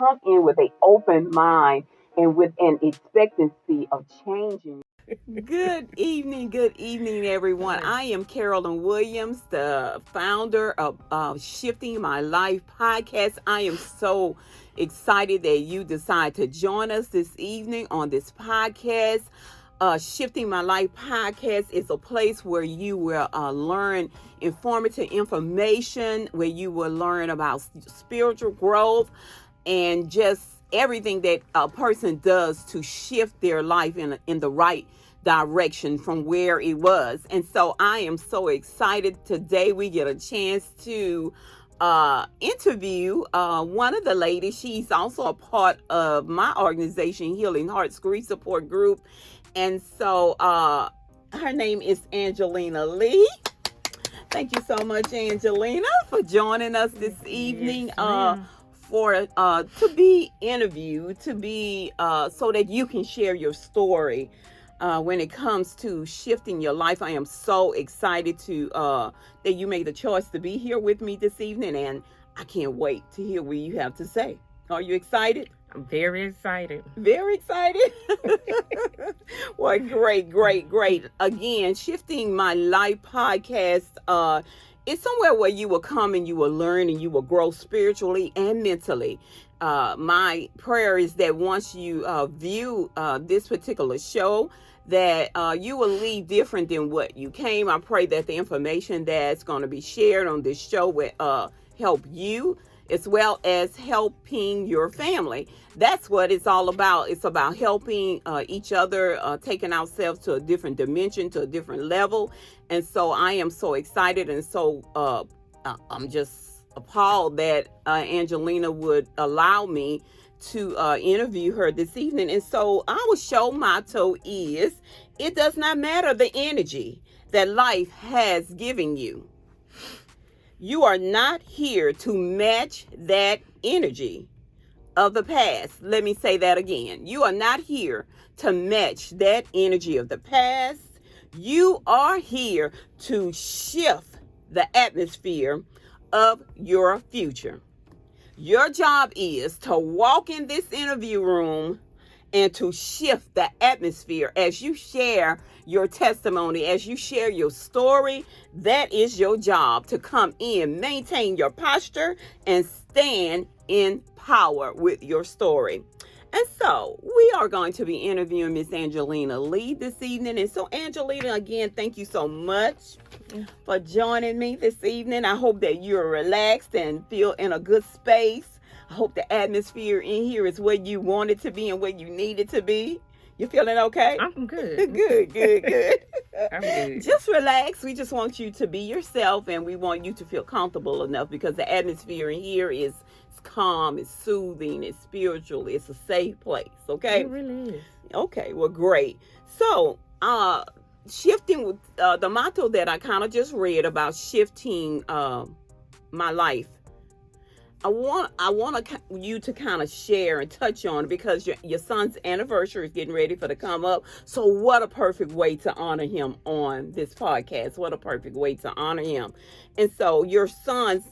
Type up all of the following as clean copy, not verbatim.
come in with an open mind and with an expectancy of changing. Good evening, everyone. Yes. I am Carolyn Williams, the founder of Shifting My Life podcast. I am so excited that you decide to join us this evening on this podcast. Shifting My Life podcast is a place where you will learn informative information, where you will learn about spiritual growth and just everything that a person does to shift their life in the right direction from where it was. And so I am so excited today. We get a chance to interview one of the ladies. She's also a part of my organization, Healing Hearts Grief Support Group. And so her name is Angelina Lee. Thank you so much, Angelina, for joining us this evening. Yes, for to be interviewed, to be so that you can share your story when it comes to shifting your life. I am so excited to that you made the choice to be here with me this evening, and I can't wait to hear what you have to say. Are you excited? I'm very excited. Very excited. Well, great. Again, Shifting My Life podcast. It's somewhere where you will come and you will learn and you will grow spiritually and mentally. My prayer is that once you view this particular show, that you will leave different than what you came. I pray that the information that's going to be shared on this show will help you as well as helping your family. That's what it's all about. It's about helping each other, taking ourselves to a different dimension, to a different level. And so I am so excited, and so I'm just appalled that Angelina would allow me to interview her this evening. And so our show motto is, it does not matter the energy that life has given you. You are not here to match that energy of the past. Let me say that again. You are not here to match that energy of the past. You are here to shift the atmosphere of your future. Your job is to walk in this interview room and to shift the atmosphere as you share your testimony, as you share your story. That is your job, to come in, maintain your posture, and stand in power with your story. And so we are going to be interviewing Miss Angelina Lee this evening. And so, Angelina, again, thank you so much for joining me this evening. I hope that you're relaxed and feel in a good space. I hope the atmosphere in here is where you want it to be and where you need it to be. You feeling okay? I'm good. Good. I'm good. Just relax. We just want you to be yourself, and we want you to feel comfortable enough, because the atmosphere in here is calm, it's soothing, it's spiritual, it's a safe place, okay? It really is. Okay, well, great. So, shifting with the motto that I kind of just read about shifting my life, I want you to kind of share and touch on, because your son's anniversary is getting ready for to come up. So what a perfect way to honor him on this podcast. What a perfect way to honor him. And so your son's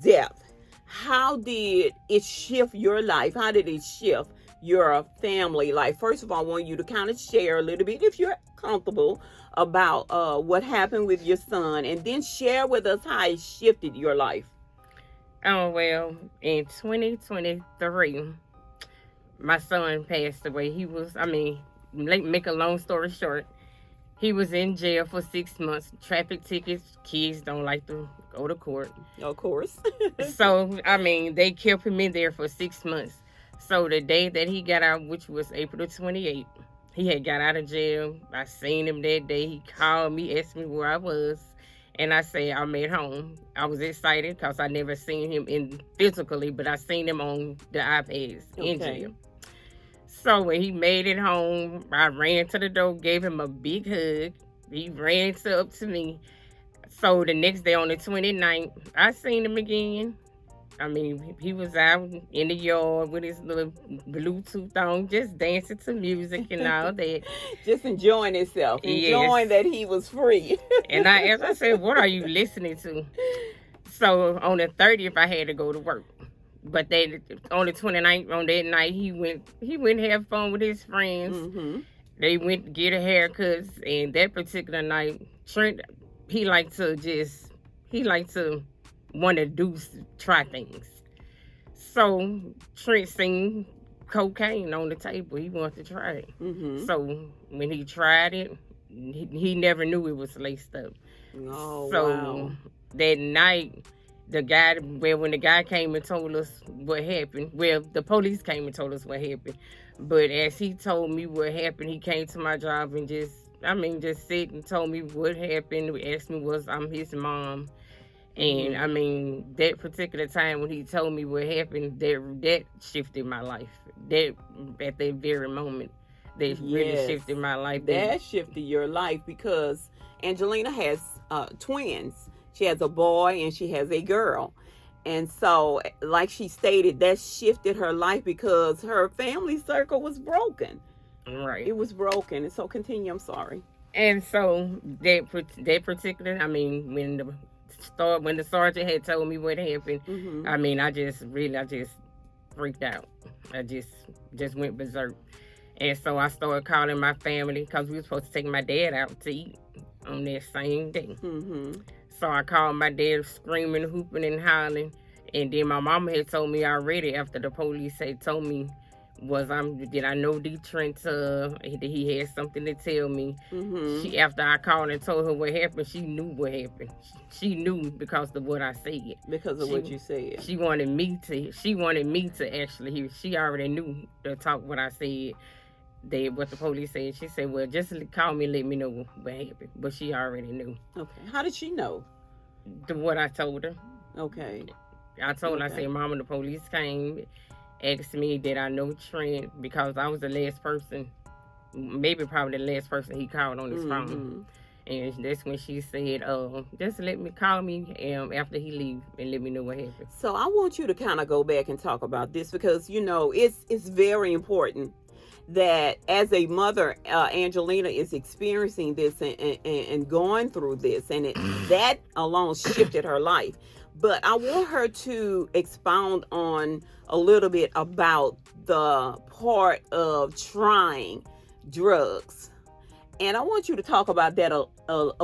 death, how did it shift your life? How did it shift your family life? First of all, I want you to kind of share a little bit, if you're comfortable, about what happened with your son, and then share with us how it shifted your life. Oh, well, in 2023, my son passed away. Make a long story short, he was in jail for 6 months. Traffic tickets, kids don't like to go to court. Of course. So, they kept him in there for 6 months. So the day that he got out, which was April 28th, he had got out of jail. I seen him that day. He called me, asked me where I was. And I said, I'm at home. I was excited because I never seen him physically, but I seen him on the iPads in jail. So when he made it home, I ran to the door, gave him a big hug. He ran up to me. So the next day on the 29th, I seen him again. He was out in the yard with his little Bluetooth on, just dancing to music and all that. Just enjoying himself, enjoying that he was free. And as I said, what are you listening to? So on the 30th, I had to go to work. But they on the 29th, on that night, he went have fun with his friends. Mm-hmm. They went to get a haircut, and that particular night, Trent, he liked to want to try things. So Trent seen cocaine on the table. He wanted to try it. Mm-hmm. So when he tried it, he never knew it was laced up. Oh, So wow. that night, when the guy came and told us what happened, the police came and told us what happened. But as he told me what happened, he came to my job and just sit and told me what happened. He asked me was I'm his mom. And that particular time when he told me what happened, that shifted my life. That at that very moment, that really shifted my life. That shifted your life because Angelina has twins. She has a boy and she has a girl. And so, like she stated, that shifted her life because her family circle was broken. Right. It was broken. And so, continue. I'm sorry. And so that particular, when the sergeant had told me what happened, I just freaked out. I just went berserk. And so I started calling my family because we were supposed to take my dad out to eat on that same day. Mm-hmm. So I called my dad screaming, hooping, and hollering. And then my mama had told me already after the police had told me did I know D. Trent? He had something to tell me. Mm-hmm. After I called and told her what happened, she knew what happened. She knew because of what I said. Because of what you said. She wanted me to actually hear. She already knew the talk what I said. What the police said. She said, well, just call me and let me know what happened. But she already knew. Okay. How did she know? What I told her. Okay. I told her, I said, Mama, the police came, asked me did I know Trent, because I was the last person, probably the last person he called on his phone. And that's when she said, just call me after he leave and let me know what happened. So I want you to kind of go back and talk about this because, it's very important that as a mother, Angelina is experiencing this and going through this, and that alone shifted her life. But I want her to expound on a little bit about the part of trying drugs. And I want you to talk about that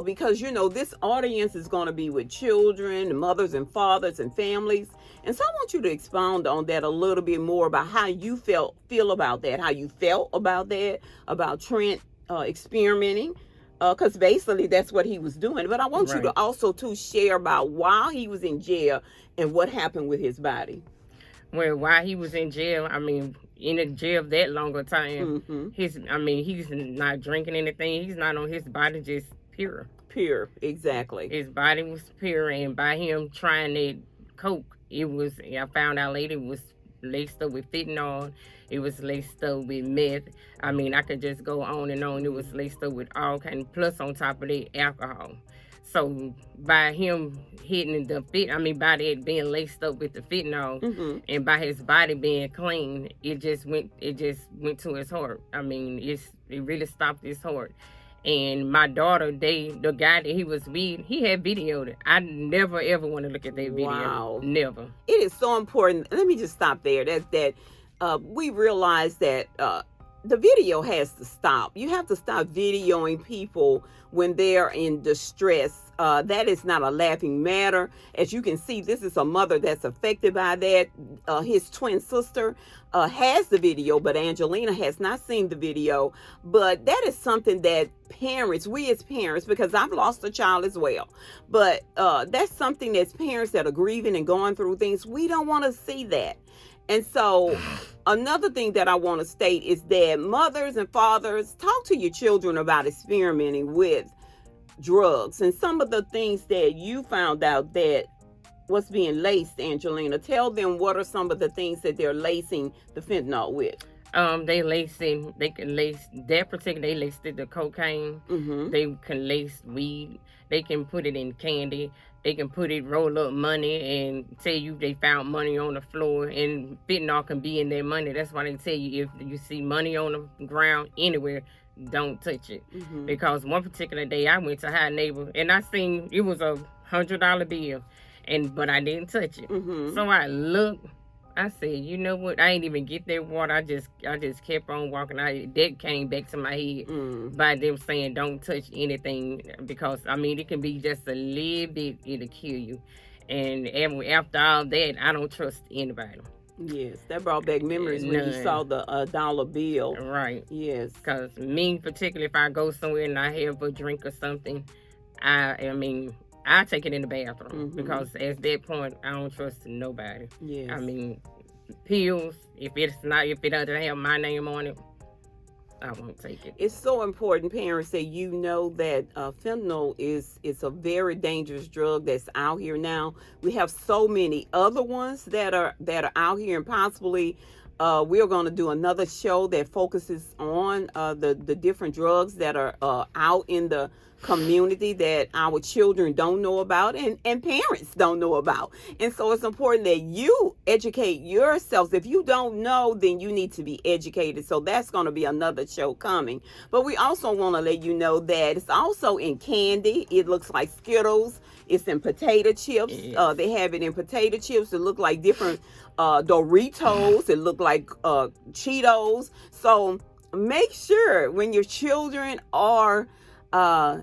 because, this audience is going to be with children, mothers and fathers and families. And so I want you to expound on that a little bit more about how you feel about that, how you felt about that, about Trent experimenting. Because basically that's what he was doing. But I want you to also share about while he was in jail and what happened with his body. Well, while he was in jail, in a jail that longer time, he's not drinking anything. He's not on his body, just pure. Pure, exactly. His body was pure, and by him trying that coke, I found out later it was laced up with fentanyl. It was laced up with meth. I could just go on and on. It was laced up with all kind of, plus on top of that, alcohol. So by him hitting by that being laced up with the fentanyl, and by his body being clean, it just went to his heart. It really stopped his heart. And my daughter, the guy that he was with, he had videoed it. I never ever want to look at that video. Wow. Never. It is so important. Let me just stop there. We realize that the video has to stop. You have to stop videoing people when they're in distress. That is not a laughing matter. As you can see, this is a mother that's affected by that. His twin sister has the video, but Angelina has not seen the video. But that is something that we as parents, because I've lost a child as well, but that's something as parents that are grieving and going through things, we don't want to see that. And so another thing that I want to state is that mothers and fathers, talk to your children about experimenting with drugs and some of the things that you found out that was being laced. Angelina, tell them what are some of the things that they're lacing the fentanyl with. They laced the cocaine. They can lace weed. They can put it in candy. They can roll up money and tell you they found money on the floor, and fentanyl can be in their money. That's why they tell you if you see money on the ground anywhere, don't touch it. Because one particular day I went to High Neighbor and I seen it was $100 bill, but I didn't touch it. So I looked. I said, you know what? I ain't even get that water. I just kept on walking. That came back to my head by them saying don't touch anything because I mean it can be just a little bit, it'll kill you. And after all that, I don't trust anybody. Yes, that brought back memories when you None. saw the dollar bill. Right. Yes. Because me, particularly, if I go somewhere and I have a drink or something, I mean, I take it in the bathroom because at that point, I don't trust nobody. Yes. I mean, pills, if it doesn't have my name on it, I won't take it. It's so important, parents, that you know that fentanyl is a very dangerous drug that's out here now. We have so many other ones that are out here, and possibly we're going to do another show that focuses on the different drugs that are out in the community that our children don't know about and parents don't know about. And so it's important that you educate yourselves. If you don't know, then you need to be educated. So that's going to be another show coming. But we also want to let you know that it's also in candy. It looks like Skittles. It's in potato chips. Yes. They have it in potato chips. It look like different Doritos. It look like Cheetos. So make sure when your children are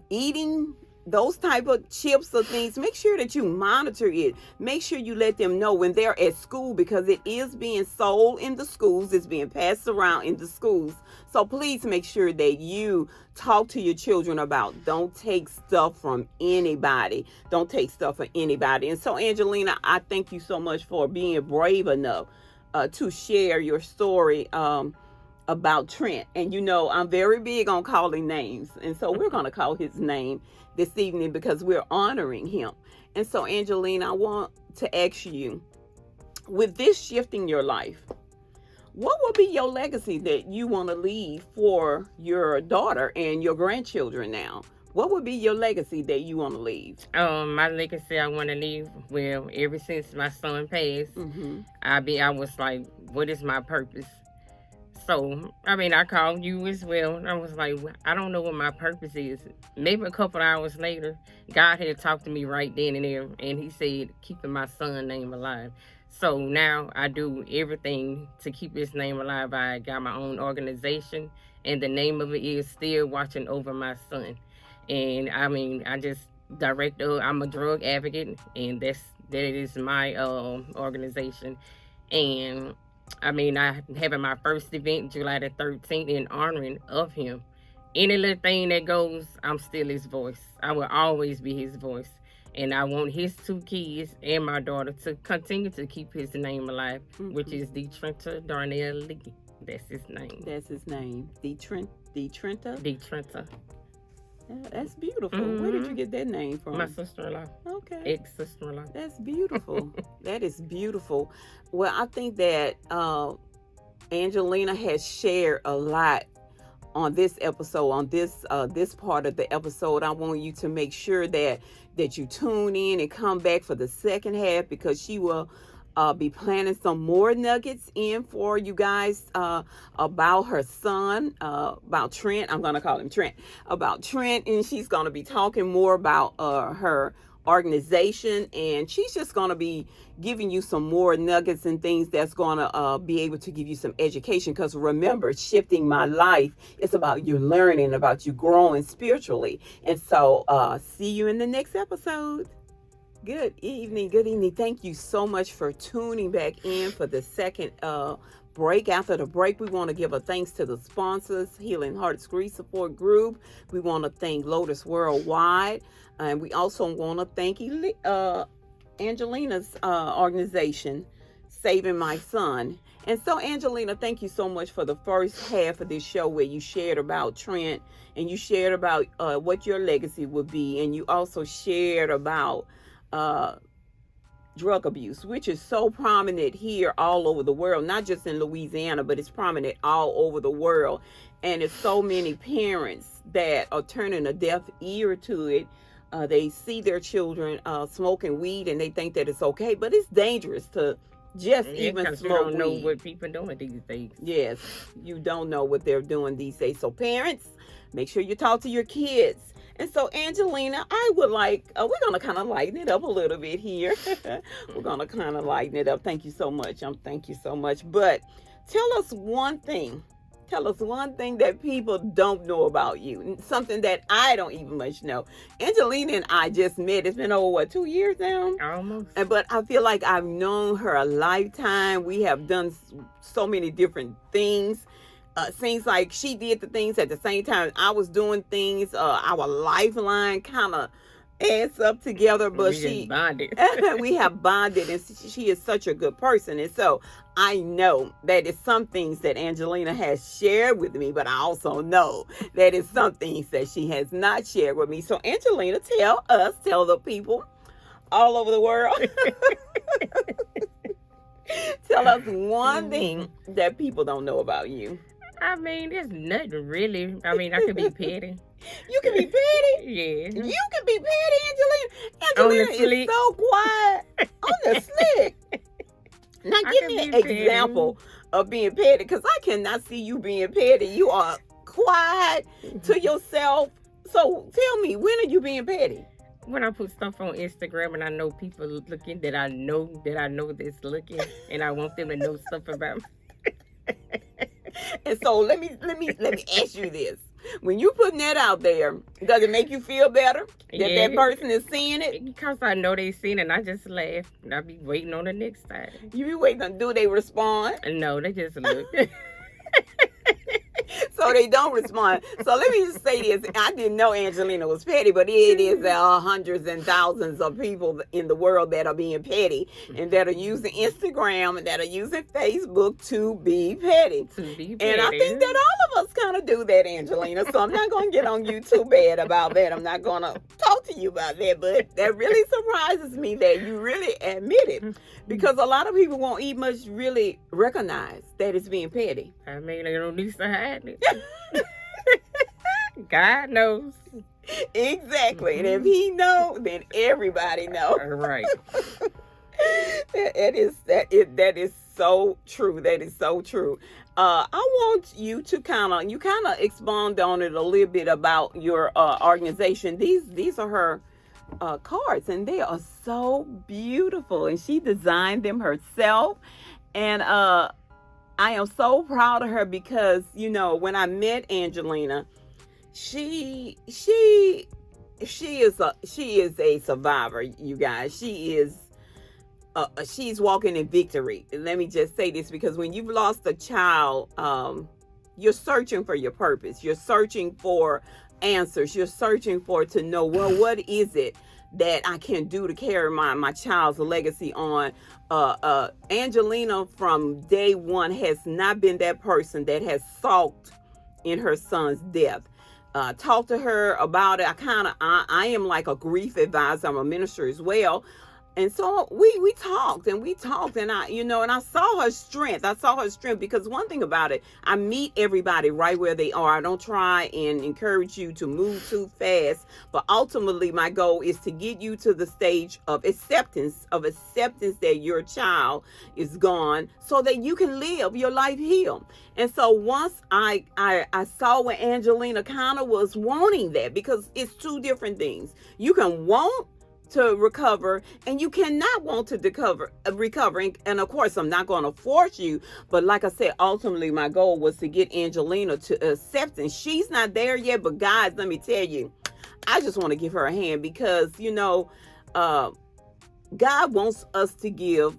eating those type of chips or things, make sure that you monitor it. Make sure you let them know when they're at school, because it is being sold in the schools. It's being passed around in the schools. So please make sure that you talk to your children about don't take stuff from anybody. Don't take stuff from anybody. And so, Angelina, I thank you so much for being brave enough to share your story about Trent. And you know, I'm very big on calling names. And so we're going to call his name this evening because we're honoring him. And so, Angelina, I want to ask you, with this shift in your life, what will be your legacy that you want to leave for your daughter and your grandchildren now? What would be your legacy that you want to leave? My legacy I want to leave, well, ever since my son passed, I was like, what is my purpose? So, I mean, I called you as well. I was like, I don't know what my purpose is. Maybe a couple hours later, God had talked to me right then and there, and he said, keeping my son's name alive. So now I do everything to keep his name alive. I got my own organization, and the name of it is Still Watching Over My Son. And I mean, I'm a drug advocate, and that is my organization. And I mean, I having my first event July the 13th in honoring of him. Any little thing that goes, I'm still his voice. I will always be his voice. And I want his 2 kids and my daughter to continue to keep his name alive, which is DeTrenta Darnell Lee. That's his name. That's his name. DeTrenta? DeTrenta. That's beautiful. Where did you get that name from? My sister-in-law. Okay. Ex-sister-in-law. That's beautiful. That is beautiful. Well, I think that Angelina has shared a lot on this episode, on this part of the episode. I want you to make sure that you tune in and come back for the second half, because she will be planning some more nuggets in for you guys about her son, about Trent. I'm going to call him Trent. About Trent, and she's going to be talking more about her organization, and she's just going to be giving you some more nuggets and things that's going to be able to give you some education. Because remember, shifting my life is about you learning, about you growing spiritually. And so see you in the next episode. Good evening. Thank you so much for tuning back in for the second break. After the break, we want to give a thanks to the sponsors, Healing Hearts Grief Support Group. We want to thank Lotus Worldwide. And we also want to thank Angelina's organization, Saving My Son. And so, Angelina, thank you so much for the first half of this show where you shared about Trent, and you shared about what your legacy would be. And you also shared about drug abuse, which is so prominent here all over the world, not just in Louisiana, but it's prominent all over the world. And it's so many parents that are turning a deaf ear to it. They see their children smoking weed and they think that it's okay, but it's dangerous to just even smoke weed. You don't know what people are doing these days. Yes, you don't know what they're doing these days. So parents, make sure you talk to your kids And so, Angelina, I would like, we're going to kind of lighten it up a little bit here. We're going to kind of lighten it up. Thank you so much. Thank you so much. But tell us one thing. Tell us one thing that people don't know about you. Something that I don't even much know. Angelina and I just met. It's been over, 2 years now? Almost. But I feel like I've known her a lifetime. We have done so many different things. Seems like she did the things at the same time I was doing things. Our lifeline kind of adds up together, but we bonded. we have bonded, and she is such a good person. And so I know that it's some things that Angelina has shared with me, but I also know that it's some things that she has not shared with me. So Angelina, tell the people all over the world. Tell us one thing that people don't know about you. I mean, there's nothing really. I mean, I could be petty. You can be petty? Yeah. You can be petty, Angelina. Angelina is so quiet. On the slick. Now give me an example of being petty, because I cannot see you being petty. You are quiet to yourself. So tell me, when are you being petty? When I put stuff on Instagram and I know people looking that I know that's looking, and I want them to know stuff about me. And so let me ask you this. When you putting that out there, does it make you feel better that that person is seeing it? Because I know they seen it, and I just laugh. And I be waiting on the next time. You be waiting on, do they respond? No, they just look. So they don't respond. So let me just say this. I didn't know Angelina was petty, but it is hundreds and thousands of people in the world that are being petty and that are using Instagram and that are using Facebook to be petty. And I think that all of us kind of do that, Angelina. So I'm not going to get on you too bad about that. I'm not going to talk to you about that. But that really surprises me that you really admit it. Because a lot of people won't even much really recognize that it's being petty. I mean, they don't need to hide it. God knows. Exactly. And if he know, then everybody know. Right. That is so true. That is so true. I want you to kind of expand on it a little bit about your organization. These are her cards, and they are so beautiful, and she designed them herself. And I am so proud of her because, when I met Angelina, she is a survivor, you guys. She's walking in victory. Let me just say this, because when you've lost a child, you're searching for your purpose. You're searching for answers. You're searching to know, well, what is it that I can do to carry my child's legacy on. Angelina from day one has not been that person that has sulked in her son's death. Talk to her about it. I am like a grief advisor. I'm a minister as well. And so we talked and I saw her strength. Because one thing about it, I meet everybody right where they are. I don't try and encourage you to move too fast, but ultimately my goal is to get you to the stage of acceptance that your child is gone, so that you can live your life healed. And so once I saw where Angelina kind of was wanting that, because it's two different things. You can want to recover, and you cannot want to recover. And of course, I'm not going to force you, but like I said, ultimately my goal was to get Angelina to acceptance. She's not there yet, but guys, let me tell you, I just want to give her a hand, because God wants us to give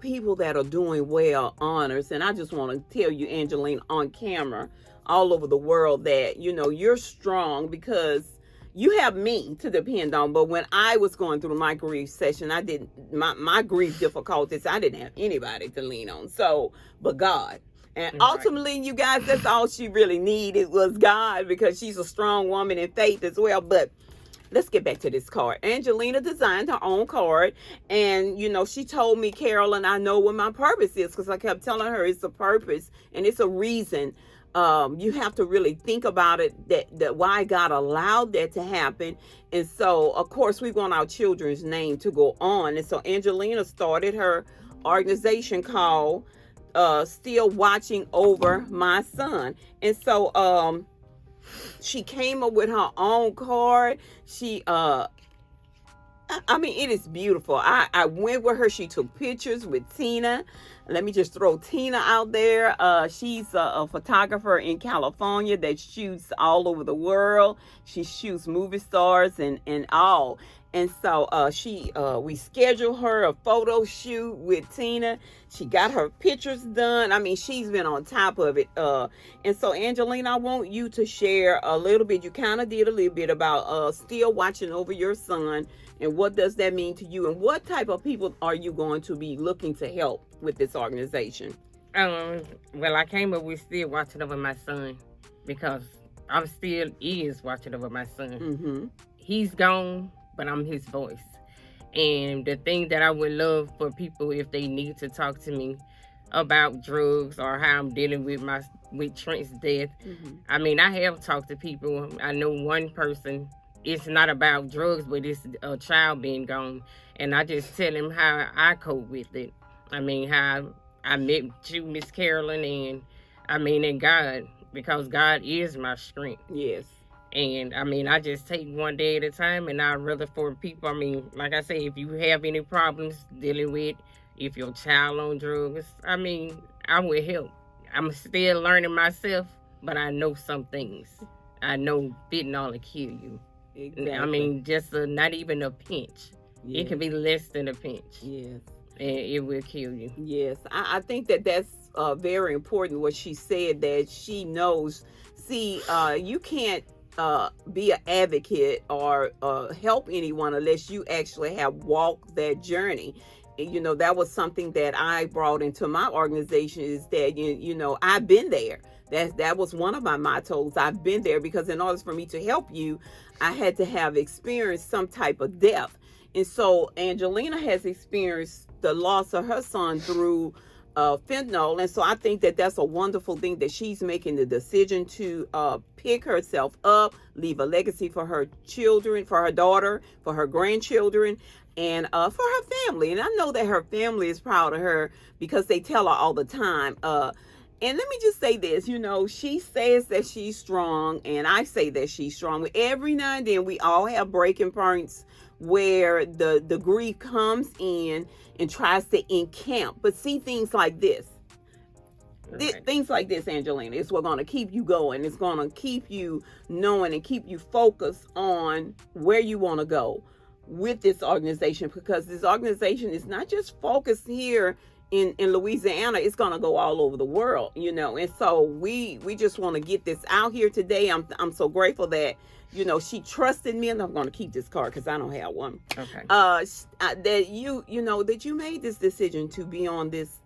people that are doing well honors. And I just want to tell you, Angelina, on camera all over the world, that you're strong, because you have me to depend on. But when I was going through my grief session, my grief difficulties, I didn't have anybody to lean on. So, but God. And ultimately, you guys, that's all she really needed was God, because she's a strong woman in faith as well. But let's get back to this card. Angelina designed her own card. And, she told me, Carolyn, I know what my purpose is, because I kept telling her it's a purpose and it's a reason. You have to really think about it, that why God allowed that to happen. And so, of course, we want our children's name to go on. And so Angelina started her organization called Still Watching Over My Son. And so She came up with her own card. I mean, it is beautiful. I went with her. She took pictures with Tina. Let me just throw Tina out there. She's a photographer in California that shoots all over the world. She shoots movie stars and all. And so we scheduled her a photo shoot with Tina. She got her pictures done. I mean, she's been on top of it. And so, Angelina, I want you to share a little bit. You kind of did a little bit about still watching over your son, and what does that mean to you, and what type of people are you going to be looking to help with this organization? Well, I came up with still watching over my son because I'm still is watching over my son. Mm-hmm. He's gone, but I'm his voice. And the thing that I would love for people, if they need to talk to me about drugs or how I'm dealing with Trent's death. Mm-hmm. I mean, I have talked to people. I know one person, it's not about drugs, but it's a child being gone. And I just tell him how I cope with it. I mean, how I met you, Miss Carolyn, and God, because God is my strength. Yes. And I mean, I just take one day at a time, and I'd rather for people, I mean, like I say, if you have any problems dealing with, if your child on drugs, I mean, I will help. I'm still learning myself, but I know some things. I know fentanyl will kill you. Exactly. I mean, just not even a pinch. Yes. It can be less than a pinch. Yes. And it will kill you. Yes. I think that's very important what she said, that she knows. See, you can't be an advocate or help anyone unless you actually have walked that journey. You know, that was something that I brought into my organization, is that you know, I've been there. That was one of my mottos. I've been there, because in order for me to help you, I had to have experienced some type of death. And so Angelina has experienced the loss of her son through fentanyl. And so I think that that's a wonderful thing, that she's making the decision to pick herself up, leave a legacy for her children, for her daughter, for her grandchildren, and for her family. And I know that her family is proud of her, because they tell her all the time. And let me just say this, you know, she says that she's strong, and I say that she's strong. Every now and then we all have breaking points where the grief comes in and tries to encamp. But see, things like this, Right. things like this, Angelina, is what's going to keep you going. It's going to keep you knowing and keep you focused on where you want to go with this organization, because this organization is not just focused here in Louisiana. It's going to go all over the world, you know. And so we just want to get this out here today. I'm so grateful that, you know, she trusted me, and I'm going to keep this card because I don't have one. Okay. That you know, that you made this decision to be on this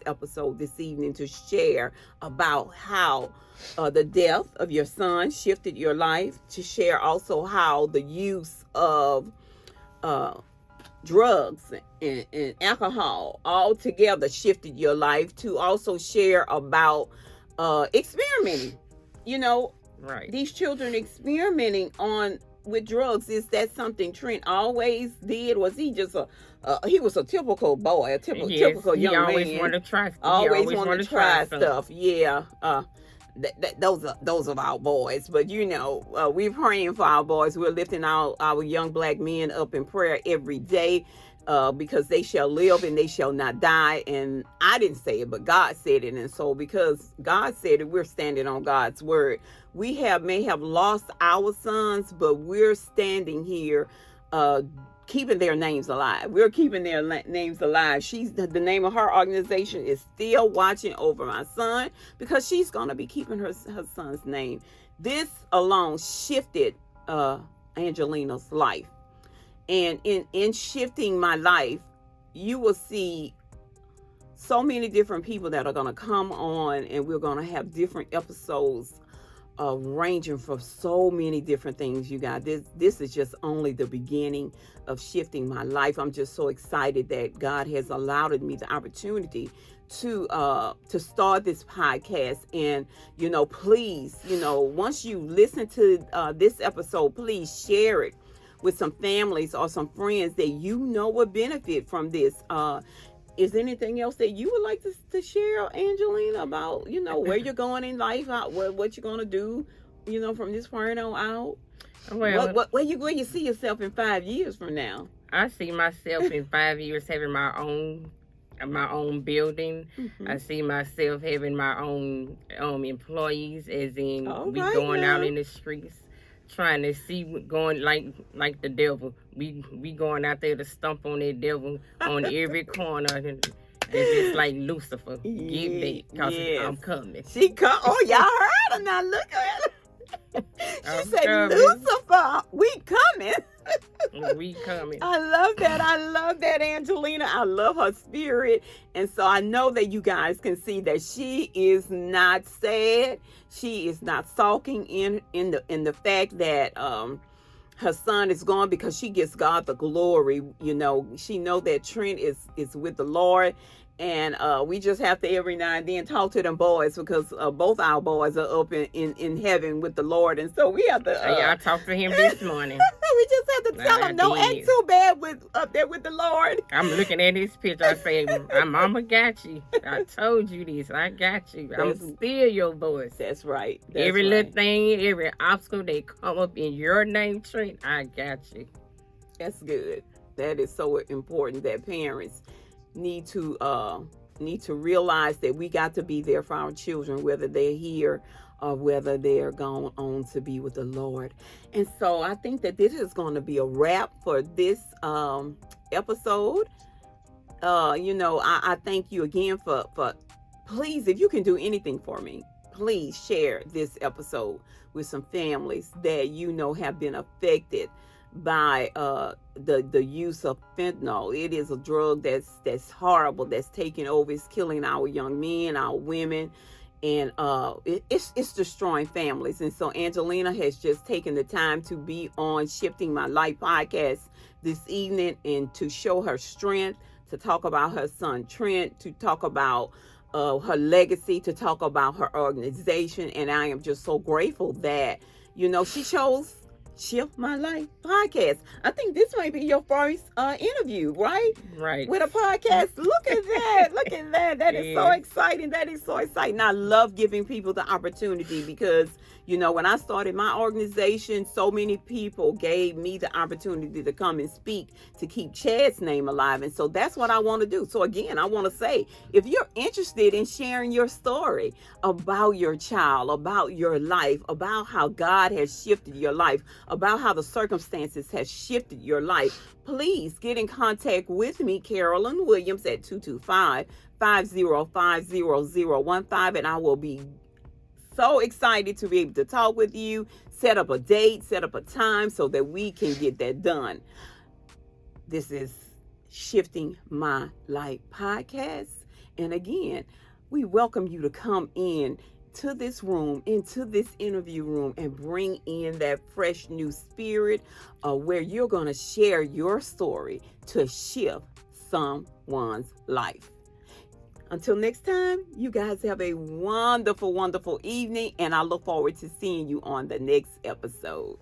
episode this evening, to share about how the death of your son shifted your life, to share also how the use of drugs and alcohol all together shifted your life, to also share about experimenting. You know, Right. these children experimenting with drugs. Is that something Trent always did? Was he just he was a typical boy, a typical young man? He always wanted to try. Always wanted to try stuff. Yeah. Those are our boys. But you know, we're praying for our boys. We're lifting our young black men up in prayer every day, because they shall live and they shall not die. And I didn't say it, but God said it. And so because God said it, we're standing on God's word. We may have lost our sons, but we're standing here keeping their names alive. We're keeping their names alive. The name of her organization is Still Watching Over My Son, because she's going to be keeping her son's name. This alone shifted Angelina's life. And in shifting my life, you will see so many different people that are going to come on, and we're going to have different episodes ranging from so many different things. You guys, this is just only the beginning of shifting my life. I'm just so excited that God has allowed me the opportunity to start this podcast. And you know, please, you know, once you listen to this episode, please share it with some families or some friends that you know would benefit from this. Is there anything else that you would like to share, Angelina, about, you know, where you're going in life, what you're going to do from this point on out? Well, Where you see yourself in 5 years from now? I see myself in 5 years having my own building. Mm-hmm. I see myself having my own employees, as in All we right going out now. in the streets trying to see what going like the devil. We going out there to stomp on that devil on every corner and just like Lucifer. Get Yeah, back, cause yes. I'm coming. She come. Oh, y'all heard her now. Look at her. She I'm said, coming. Lucifer, we coming. We coming. I love that. I love that, Angelina. I love her spirit. And so I know that you guys can see that she is not sad. She is not sulking in the fact that her son is gone, because she gives God the glory. She know that Trent is with the Lord. And we just have to every now and then talk to them boys, because both our boys are up in heaven with the Lord. And so we have to. I talked to him this morning. We just have to tell I him, don't act did. too bad up there with the Lord. I'm looking at his picture. I say, "My mama got you. I told you this. I got you. I'm still your voice. That's right. That's Every right. little thing, every obstacle that come up in your name, Trent, I got you." That's good. That is so important, that parents need to realize that we got to be there for our children, whether they're here or whether they're gone on to be with the Lord. And so I think that this is going to be a wrap for this episode. I thank you again for please, if you can do anything for me, please share this episode with some families that have been affected by the use of fentanyl. It is a drug that's horrible, that's taking over. It's killing our young men, our women, and it's destroying families. And so Angelina has just taken the time to be on Shifting My Life podcast this evening, and to show her strength, to talk about her son Trent, to talk about her legacy, to talk about her organization. And I am just so grateful that she chose Shift My Life podcast. I think this might be your first interview, right? Right. With a podcast. Look at that. Look at that. That is so exciting. That is so exciting. I love giving people the opportunity, because when I started my organization, so many people gave me the opportunity to come and speak, to keep Chad's name alive. And so that's what I want to do. So again, I want to say, if you're interested in sharing your story about your child, about your life, about how God has shifted your life, about how the circumstances has shifted your life, please get in contact with me, Carolyn Williams, at 225-505-0015, and I will be so excited to be able to talk with you, set up a date, set up a time, so that we can get that done. This is Shifting My Life podcast. And again, we welcome you to come in to this room, into this interview room, and bring in that fresh new spirit where you're going to share your story to shift someone's life. Until next time, you guys have a wonderful, wonderful evening, and I look forward to seeing you on the next episode.